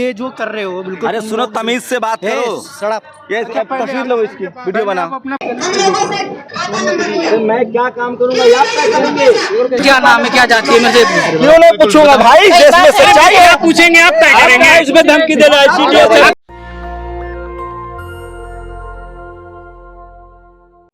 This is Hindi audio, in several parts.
ये जो कर रहे हो बिल्कुल। अरे सुनो, तमीज से बात करो। सड़क ये तस्वीर लो, इसकी वीडियो बनाओ। मैं क्या काम करूंगा, आप क्या करेंगे? क्या नाम है, क्या जाती है, मेरे से क्यों नहीं पूछूंगा भाई, देश में सच्चाई है। पूछेंगे आप क्या करेंगे? इसमें धमकी दे रहा है।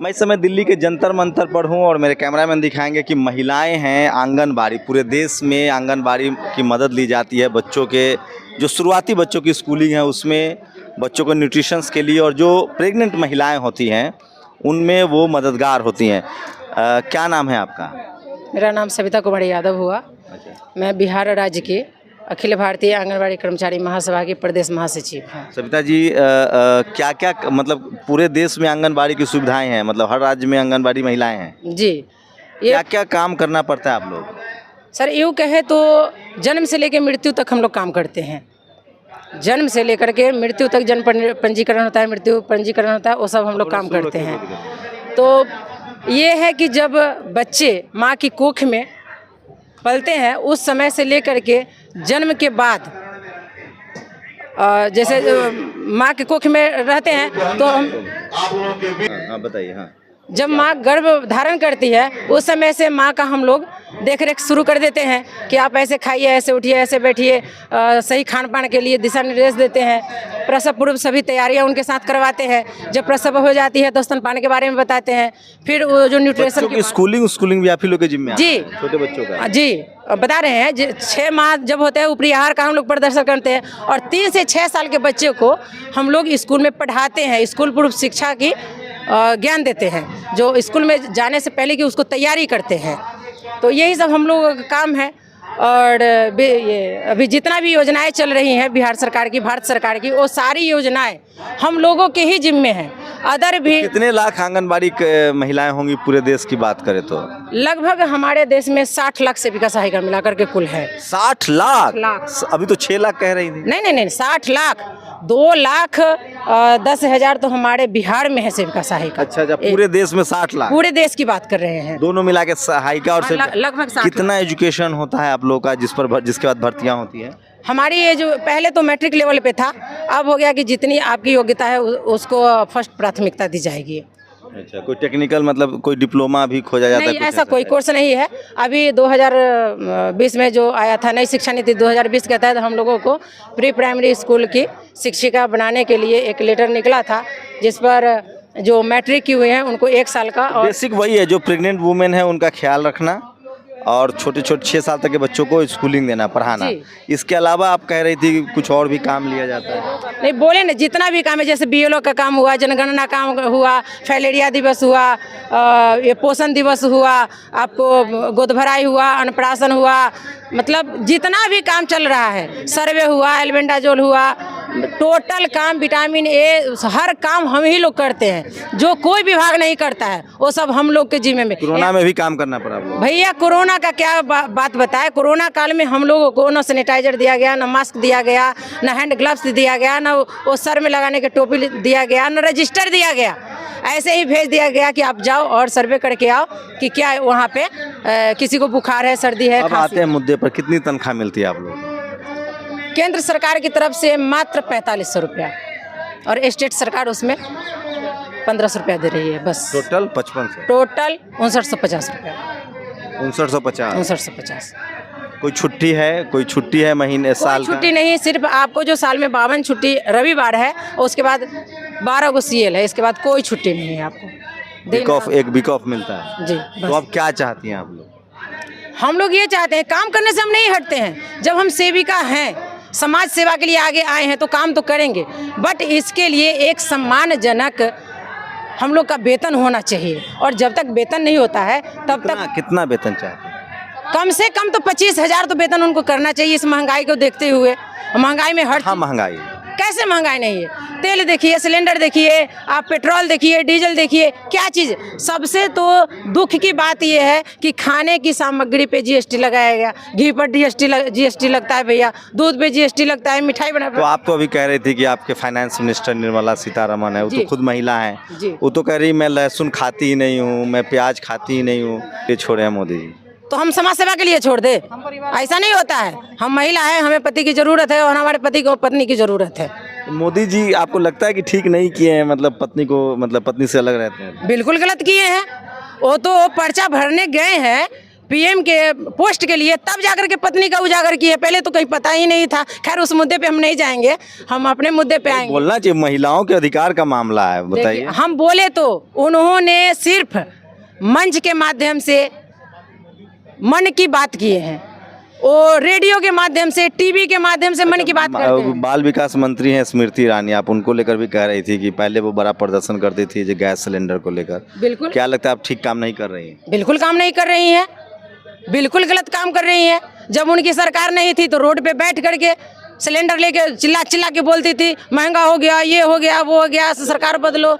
मैं इस समय दिल्ली के जंतर मंतर पर हूँ और मेरे कैमरामैन दिखाएंगे कि महिलाएं हैं आंगनबाड़ी। पूरे देश में आंगनबाड़ी की मदद ली जाती है बच्चों के, जो शुरुआती बच्चों की स्कूलिंग है उसमें, बच्चों को न्यूट्रिशंस के लिए, और जो प्रेग्नेंट महिलाएं होती हैं उनमें वो मददगार होती हैं। क्या नाम है आपका? मेरा नाम सविता कुमारी यादव हुआ। मैं बिहार राज्य के अखिल भारतीय आंगनबाड़ी कर्मचारी महासभा की प्रदेश महासचिव हैं। सविता जी, क्या क्या मतलब पूरे देश में आंगनबाड़ी की सुविधाएं हैं, मतलब हर राज्य में आंगनबाड़ी महिलाएं हैं जी, ये क्या क्या काम करना पड़ता है आप लोग? सर यूँ कहे तो जन्म से लेकर मृत्यु तक हम लोग काम करते हैं। जन्म से लेकर के मृत्यु तक जन्म पंजीकरण होता है, मृत्यु पंजीकरण होता है, वो सब हम लोग काम करते हैं। तो ये है कि जब बच्चे माँ की कोख में पलते हैं उस समय से लेकर के जन्म के बाद, जैसे माँ के कोख में रहते हैं तो हम बताइए। हाँ, जब माँ गर्भ धारण करती है उस समय से माँ का हम लोग देख रेख शुरू कर देते हैं कि आप ऐसे खाइए, ऐसे उठिए, ऐसे बैठिए, सही खान पान के लिए दिशा निर्देश देते हैं। प्रसव पूर्व सभी तैयारियां उनके साथ करवाते हैं। जब प्रसव हो जाती है तो स्तनपान के बारे में बताते हैं। फिर वो जो न्यूट्रिशन की स्कूलिंग भी आप ही लोग के जिम्मे जी, छोटे बच्चों का जी बता रहे हैं। 6 माह जब होते हैं ऊपरी आहार का हम लोग प्रदर्शन करते हैं और 3 से 6 साल के बच्चे को हम लोग स्कूल में पढ़ाते हैं। स्कूल पूर्व शिक्षा की ज्ञान देते हैं, जो स्कूल में जाने से पहले की उसको तैयारी करते हैं। तो यही सब हम लोगों का काम है। और ये अभी जितना भी योजनाएं चल रही हैं बिहार सरकार की, भारत सरकार की, वो सारी योजनाएं हम लोगों के ही जिम्मे हैं। अदर भी कितने लाख आंगनबाड़ी महिलाएं होंगी पूरे देश की बात करें तो? लगभग हमारे देश में 60 लाख सेविका सहायिका मिलाकर के कुल है। 60 लाख? अभी तो 6 लाख कह रही थी। नहीं, 60 लाख। 2,10,000 तो हमारे बिहार में है सेविका सहायिका। अच्छा, पूरे देश में 60 लाख? पूरे देश की बात कर रहे हैं, दोनों मिला के सहायिका और लगभग 60 कितना एजुकेशन होता है आप लोगों का जिसके बाद भर्तियां होती है? हमारी ये जो पहले तो मैट्रिक लेवल पे था, अब हो गया कि जितनी आपकी योग्यता है उसको फर्स्ट प्राथमिकता दी जाएगी। अच्छा, कोई टेक्निकल मतलब कोई डिप्लोमा भी खोजा जाता है? नहीं, ऐसा कोई कोर्स नहीं है। अभी 2020 में जो आया था नई शिक्षा नीति 2020 के तहत हम लोगों को प्री प्राइमरी स्कूल की शिक्षिका बनाने के लिए एक लेटर निकला था, जिस पर जो मैट्रिक की हुए हैं उनको 1 साल का, और बेसिक वही है जो प्रेग्नेंट वुमेन है उनका ख्याल रखना और छोटे 6 साल तक के बच्चों को स्कूलिंग देना, पढ़ाना। इसके अलावा आप कह रही थी कि कुछ और भी काम लिया जाता है? नहीं, बोले ना, जितना भी काम है, जैसे BLO का काम हुआ, जनगणना काम हुआ, फैलेरिया दिवस हुआ, ये पोषण दिवस हुआ, आपको गोद भराई हुआ, अन्नप्राशन हुआ, मतलब जितना भी काम चल रहा है, सर्वे हुआ, एल्बेंडाजोल हुआ, टोटल काम, विटामिन ए, हर काम हम ही लोग करते हैं। जो कोई विभाग नहीं करता है वो सब हम लोग के जिम्मे में। कोरोना में भी काम करना पड़ा भैया। कोरोना का क्या बात बताए। कोरोना काल में हम लोगों को न सैनिटाइजर दिया गया, न मास्क दिया गया, न हैंड ग्लव्स दिया गया, न वो सर में लगाने के टोपी दिया गया, न रजिस्टर दिया गया। ऐसे ही भेज दिया गया कि आप जाओ और सर्वे करके आओ कि क्या वहाँ पे किसी को बुखार है, सर्दी है। अब आते हैं मुद्दे पर, कितनी तनख्वाह मिलती है आप लोग? केंद्र सरकार की तरफ से मात्र 4500 रुपया और स्टेट सरकार उसमें 1500 रुपया दे रही है बस। टोटल 5500? टोटल 5950 रुपया। 5950? कोई छुट्टी है? कोई छुट्टी है महीने साल? छुट्टी नहीं, सिर्फ आपको जो साल में 52 छुट्टी रविवार है, उसके बाद 12 को CL है, इसके बाद कोई छुट्टी नहीं है आपको। एक वीक ऑफ मिलता है जी। तो अब क्या चाहती हैं आप लोग? हम लोग ये चाहते हैं, काम करने से हम नहीं हटते हैं। जब हम सेविका हैं, समाज सेवा के लिए आगे आए हैं तो काम तो करेंगे, बट इसके लिए एक सम्मानजनक हम लोग का वेतन होना चाहिए। और जब तक वेतन नहीं होता है तब तक कितना वेतन चाहिए? कम से कम तो 25,000 तो वेतन उनको करना चाहिए। इस महंगाई को देखते हुए, महंगाई में हर महंगाई कैसे महंगाई नहीं है? तेल देखिए, सिलेंडर देखिए, आप पेट्रोल देखिए, डीजल देखिए, क्या चीज़। सबसे तो दुख की बात यह है कि खाने की सामग्री पे GST लगाया गया। घी पर GST लगता है भैया, दूध पे GST लगता है, मिठाई बना। तो आप तो अभी कह रही थी कि आपके फाइनेंस मिनिस्टर निर्मला सीतारमण है, वो तो खुद महिला है, वो तो कह रही मैं लहसुन खाती ही नहीं हूँ, मैं प्याज खाती ही नहीं हूँ। ये छोड़े हैं मोदी जी। तो हम समाज सेवा के लिए छोड़ दे? ऐसा नहीं होता है। हम महिला है, हमें पति की जरूरत है और हमारे पति को पत्नी की जरूरत है। मोदी जी आपको लगता है कि ठीक नहीं किए हैं, मतलब पत्नी को, मतलब पत्नी से अलग रहते हैं? बिल्कुल गलत किए हैं। वो तो पर्चा भरने गए हैं पीएम के पोस्ट के लिए, तब जाकर के पत्नी का उजागर किए। पहले तो कहीं पता ही नहीं था। खैर उस मुद्दे पे हम नहीं जाएंगे, हम अपने मुद्दे पे आएंगे। बोलना चाहिए, महिलाओं के अधिकार का मामला है, बताइए। हम बोले तो उन्होंने सिर्फ मंच के माध्यम से मन की बात किए हैं, और रेडियो के माध्यम से, टीवी के माध्यम से मन की बात करते हैं। बाल विकास मंत्री हैं स्मृति ईरानी, आप उनको लेकर भी कह रही थी कि पहले वो बड़ा प्रदर्शन करती थी जो गैस सिलेंडर को लेकर। बिल्कुल। क्या लगता है आप ठीक काम नहीं कर रही हैं? बिल्कुल काम नहीं कर रही हैं, बिल्कुल गलत काम कर रही हैं। जब उनकी सरकार नहीं थी तो रोड पे बैठ करके सिलेंडर लेके चिल्ला चिल्ला के बोलती थी महंगा हो गया, ये हो गया, वो हो गया, सरकार बदलो,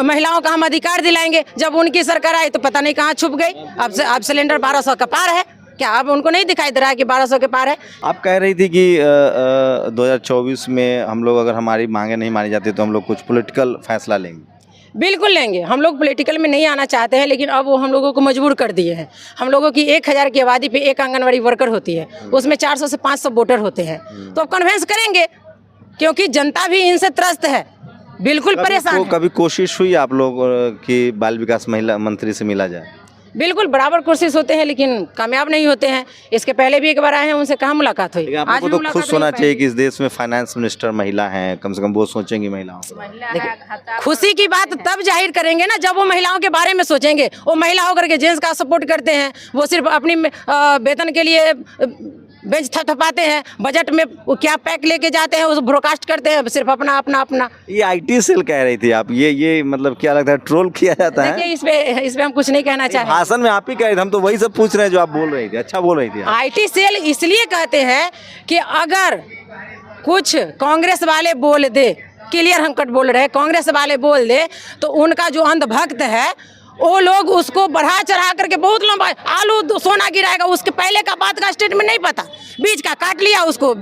महिलाओं का हम अधिकार दिलाएंगे। जब उनकी सरकार आई तो पता नहीं कहाँ छुप गई। अब सिलेंडर 1200 का पार है क्या? अब उनको नहीं दिखाई दे रहा है कि 1200 के पार है? आप कह रही थी कि 2024 में हम लोग, अगर हमारी मांगे नहीं मानी जाती तो हम लोग कुछ पॉलिटिकल फैसला लेंगे। बिल्कुल लेंगे। हम लोग पॉलिटिकल में नहीं आना चाहते हैं, लेकिन अब वो हम लोगों को मजबूर कर दिए हैं। हम लोगों की 1000 की आबादी पे एक आंगनवाड़ी वर्कर होती है, उसमें 400 से 500 वोटर होते हैं। तो अब कन्वेंस करेंगे, क्योंकि जनता भी इनसे त्रस्त है, बिल्कुल परेशान है। कभी कोशिश हुई आप लोग की बाल विकास महिला मंत्री से मिला जाए? बिल्कुल बराबर कोशिश होते हैं, लेकिन कामयाब नहीं होते हैं। इसके पहले भी एक बार आए हैं, उनसे कहाँ मुलाकात हुई। आज तो खुश होना चाहिए कि इस देश में फाइनेंस मिनिस्टर महिला हैं, कम से कम वो सोचेंगी महिलाओं को। खुशी की बात तब जाहिर करेंगे ना जब वो महिलाओं के बारे में सोचेंगे। वो महिला होकर के जेंट्स का सपोर्ट करते हैं, वो सिर्फ अपनी वेतन के लिए बेंच थपथपाते हैं। बजट में वो क्या पैक लेके जाते हैं उस ब्रॉडकास्ट करते हैं, सिर्फ अपना अपना अपना। ये आईटी सेल कह रही थी आप, ये मतलब क्या लगता है ट्रोल किया जाता है? देखिए इस पे हम कुछ नहीं कहना चाहते। भाषण में आप ही कह रहे थे, हम तो वही सब पूछ रहे हैं जो आप बोल रही थी। अच्छा बोल रही थी। आईटी सेल इसलिए कहते हैं कि अगर कुछ कांग्रेस वाले बोल दे, क्लियर हम कट बोल रहे हैं, कांग्रेस वाले बोल दे तो उनका जो अंधभक्त है वो लोग उसको बढ़ा चढ़ा करके बहुत लंबा आलू सोना गिराएगा, उसके पहले का बात का स्टेटमेंट नहीं पता, बीच का काट लिया, उसको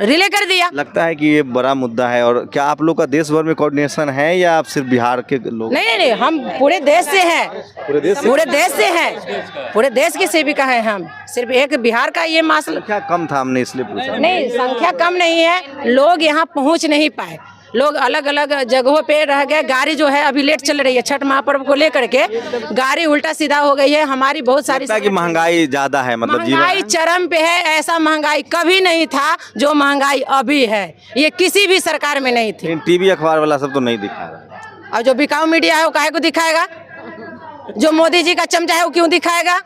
रिले कर दिया। लगता है कि ये बड़ा मुद्दा है। और क्या आप लोग का देश भर में कोऑर्डिनेशन है या आप सिर्फ बिहार के लोग? नहीं, हम पूरे देश से हैं। पूरे देश से हैं, पूरे देश की सेविका है हम। सिर्फ एक बिहार का ये मसला क्या कम था, हमने इसलिए पूछा। नहीं, संख्या कम नहीं है, लोग यहाँ पहुँच नहीं पाए। लोग अलग अलग जगहों पे रह गए। गाड़ी जो है अभी लेट चल रही है, छठ महापर्व को लेकर के गाड़ी उल्टा सीधा हो गई है। हमारी बहुत सारी कि महंगाई ज्यादा है, मतलब महंगाई चरम पे है। ऐसा महंगाई कभी नहीं था जो महंगाई अभी है, ये किसी भी सरकार में नहीं थी। टीवी अखबार वाला सब तो नहीं दिखा रहा। और जो बिकाऊ मीडिया है वो काहे को दिखाएगा? जो मोदी जी का चमचा है वो क्यों दिखाएगा?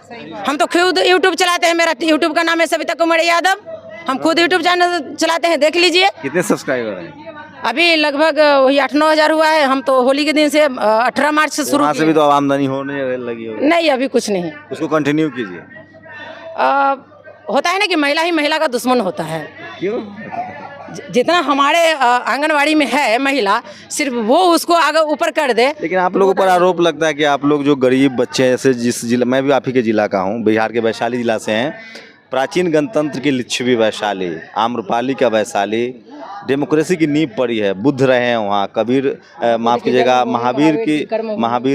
हम तो खुद यूट्यूब चलाते हैं, मेरा यूट्यूब का नाम है सविता कुमार यादव। हम खुद यूट्यूब चैनल चलाते हैं, देख लीजिए। कितने सब्सक्राइबर हैं? अभी लगभग वही 8-9 हज़ार हुआ है। हम तो होली के दिन से 18 मार्च से शुरू से भी तो आमदनी होने लगी होगी। नहीं, अभी कुछ नहीं। उसको कंटिन्यू कीजिए। होता है ना कि महिला ही महिला का दुश्मन होता है। क्यों? जितना हमारे आंगनवाड़ी में है महिला, सिर्फ वो उसको आगे ऊपर कर दे। लेकिन आप लोगों पर आरोप लगता है कि आप लोग जो गरीब बच्चे हैं, जैसे जिस जिला, मैं भी आप ही के जिला का हूँ, बिहार के वैशाली जिला से हैं, प्राचीन गणतंत्र की लिच्छवी वैशाली, आम्रपाली का वैशाली, डेमोक्रेसी की नींव पड़ी है, बुद्ध रहे हैं वहाँ, कबीर माफ़ कीजिएगा महावीर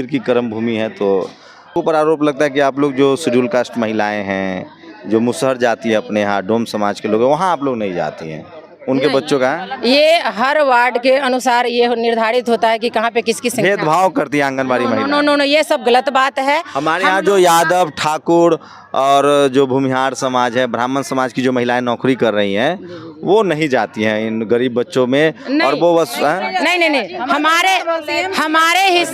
की कर्म भूमि है। तो ऊपर आरोप लगता है कि आप लोग जो शेड्यूल कास्ट महिलाएं हैं, जो मुसहर जाती है अपने यहाँ, डोम समाज के लोग, वहाँ आप लोग नहीं जाती हैं, उनके बच्चों का ये हर वार्ड के अनुसार ये निर्धारित होता है कि कहाँ पे किसकी संख्या। भेदभाव करती है आंगनबाड़ी महिला। नो, ये सब गलत बात है। हमारे यहाँ जो यादव, ठाकुर और जो भूमिहार समाज है, ब्राह्मण समाज की जो महिलाएं नौकरी कर रही हैं, वो नहीं जाती हैं इन गरीब बच्चों में। और वो बस नहीं, हमारे हिस्से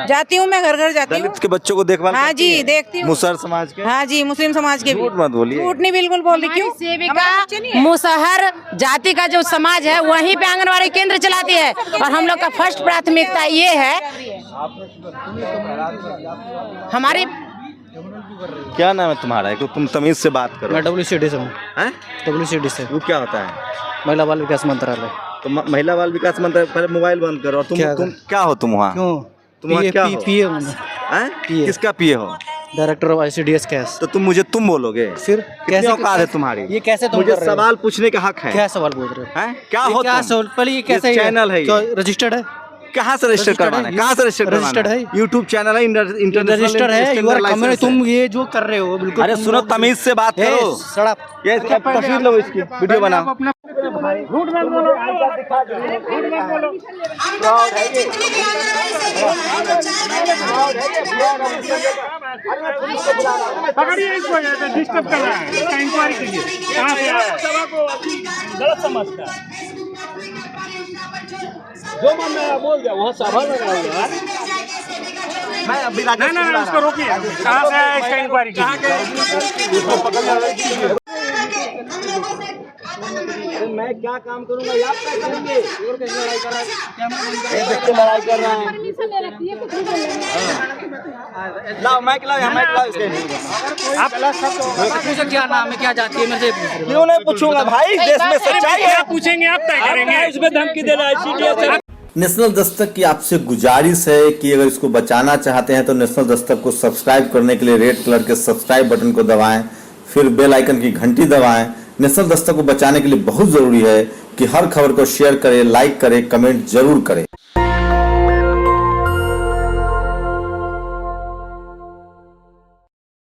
जाती हूँ, मैं घर घर जाती हूँ। दलित के बच्चों को देखभाल। हाँ जी, देखती हूँ। मुसहर समाज के? हाँ जी, मुस्लिम समाज के भी। झूठ मत बोलिए। झूठ नहीं, बिल्कुल बोल रही। क्यों? सेविका मुसहर जाति का जो समाज है वहीं पे आंगनवाड़ी केंद्र चलाती है, और हम लोग का फर्स्ट प्राथमिकता ये है। हमारी क्या नाम है तुम्हारा? तुम तमीज से बात करो। मैं WCD से हूँ। WCD से। वो क्या होता है? महिला बाल विकास मंत्रालय। तो महिला बाल विकास मंत्रालय। पहले मोबाइल बंद करो। और तुम क्या हो? तुम वहाँ क्यों? तुम क्या हो? पीए हूँ। किसका पीए हो? Director of ICDS cash. तो तुम मुझे तुम बोलोगे? फिर कैसे औकात है तुम्हारी? ये कैसे तुम मुझे सवाल पूछने का हक है। क्या सवाल पूछ रहे हो? क्या हो? क्या सवाल? पहले ये कैसे चैनल है? रजिस्टर्ड है? कहाँ से रजिस्टर करवाना है? कहाँ से रजिस्टर करवाना रजिस्टर्ड है। यूट्यूब चैनल है, इंटरनेशनल रजिस्टर है। यू आर कम्युनिटी, लाइसेंस है। तुम ये जो कर रहे हो बिल्कुल। अरे सुनो, तमीज से बात करो। सड़क ये तस्वीर लो, इसकी वीडियो बनाओ। पकड़िए इसको, डिस्टर्ब कर रहा है, इसका इंक्वायरी कीजिए कहाँ से आया है। गलत समझता है, जो मन में बोल दिया वहाँ सभा में रहा। मैं अभी राकेश नहीं नहीं, उसको रोकिए, कहाँ से आया इसका इंक्वायरी कीजिए। मैं क्या काम करूंगा, आप क्या करेंगे? और कैसे लड़ाई कर रहा है? देख के लड़ाई कर रहा है। लाओ माइक लाओ, यहाँ माइक लाओ इसके। आप पूछो क्या नाम है, क्या जाती है, मेरे से क्यों नहीं पूछूंगा भाई, देश में सच्चाई है। क्या पूछेंगे, आप तय करेंगे। इसमें धमकी दे रहा है। नेशनल दस्तक की आपसे गुजारिश है कि अगर इसको बचाना चाहते हैं तो नेशनल दस्तक को सब्सक्राइब करने के लिए रेड कलर के सब्सक्राइब बटन को दबाएं, फिर बेल आइकन की घंटी दबाएं। नेशनल दस्तक को बचाने के लिए बहुत जरूरी है कि हर खबर को शेयर करें, लाइक करें, कमेंट जरूर करें।